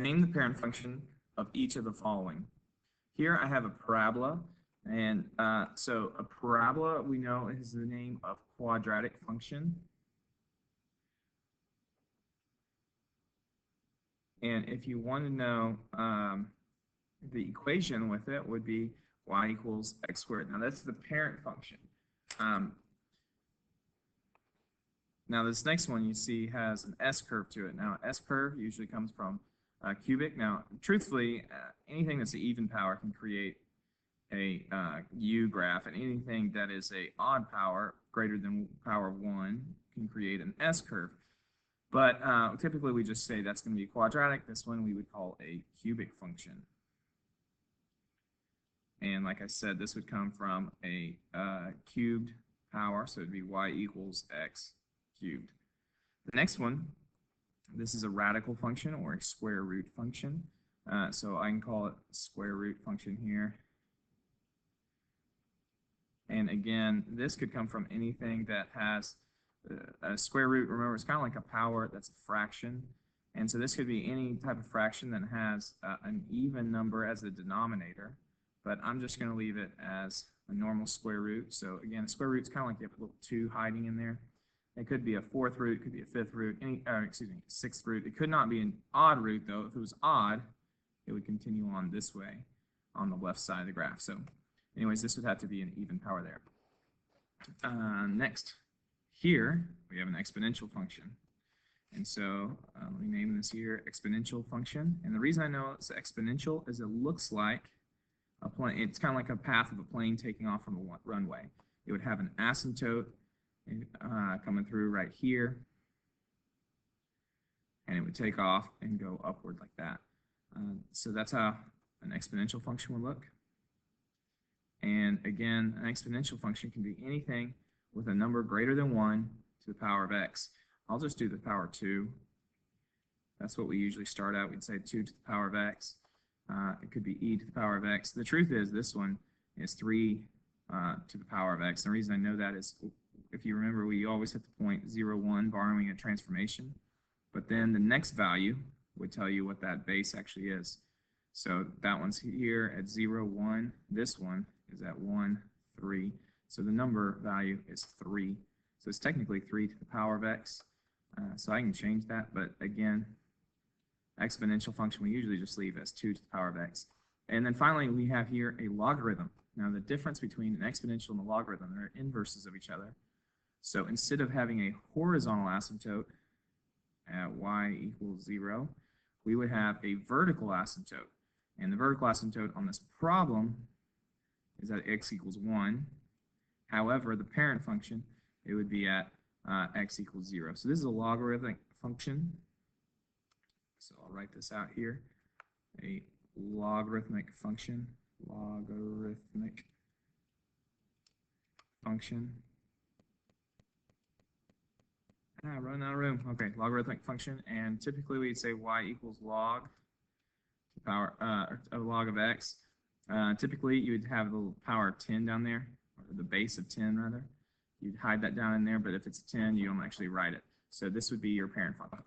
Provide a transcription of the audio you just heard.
Name the parent function of each of the following. Here I have a parabola, and so a parabola we know is the name of quadratic function. And if you want to know the equation with it would be y equals x squared. Now that's the parent function. Now this next one you see has an S-curve to it. Now S-curve usually comes from cubic. Now truthfully, anything that's an even power can create a U graph, and anything that is a odd power greater than power 1 can create an S-curve. But typically we just say that's going to be quadratic. This one we would call a cubic function. And like I said, this would come from a cubed power, so it would be y equals x cubed. The next one, this is a radical function or a square root function. So I can call it square root function here. And again, this could come from anything that has a square root. Remember, it's kind of like a power that's a fraction. And so this could be any type of fraction that has an even number as a denominator. But I'm just going to leave it as a normal square root. So again, a square root is kind of like you have a little 2 hiding in there. It could be a 4th root, it could be a 5th root, excuse me, 6th root. It could not be an odd root, though. If it was odd, it would continue on this way on the left side of the graph. So anyways, this would have to be an even power there. Next, here we have an exponential function. And so let me name this here exponential function. And the reason I know it's exponential is it looks like a plane. It's kind of like a path of a plane taking off from a runway. It would have an asymptote coming through right here, and it would take off and go upward like that. So that's how an exponential function would look. And again, an exponential function can be anything with a number greater than 1 to the power of x. I'll just do the power 2. That's what we usually start out. We'd say 2 to the power of x. It could be e to the power of x. The truth is this one is 3 to the power of x. The reason I know that is, if you remember, we always hit the point 0, 1, borrowing a transformation. But then the next value would tell you what that base actually is. So that one's here at 0, 1. This one is at 1, 3. So the number value is 3. So it's technically 3 to the power of x. So I can change that. But again, exponential function we usually just leave as 2 to the power of x. And then finally we have here a logarithm. Now the difference between an exponential and a logarithm, they're inverses of each other. So instead of having a horizontal asymptote at y equals 0, we would have a vertical asymptote. And the vertical asymptote on this problem is at x equals 1. However, the parent function, it would be at x equals 0. So this is a logarithmic function. So I'll write this out here. A logarithmic function. Logarithmic function. Run out of room. Okay, logarithmic function, and typically we'd say y equals log to the power log of x. Typically you would have the power of 10 down there, or the base of 10 rather. You'd hide that down in there, but if it's 10, you don't actually write it. So this would be your parent function.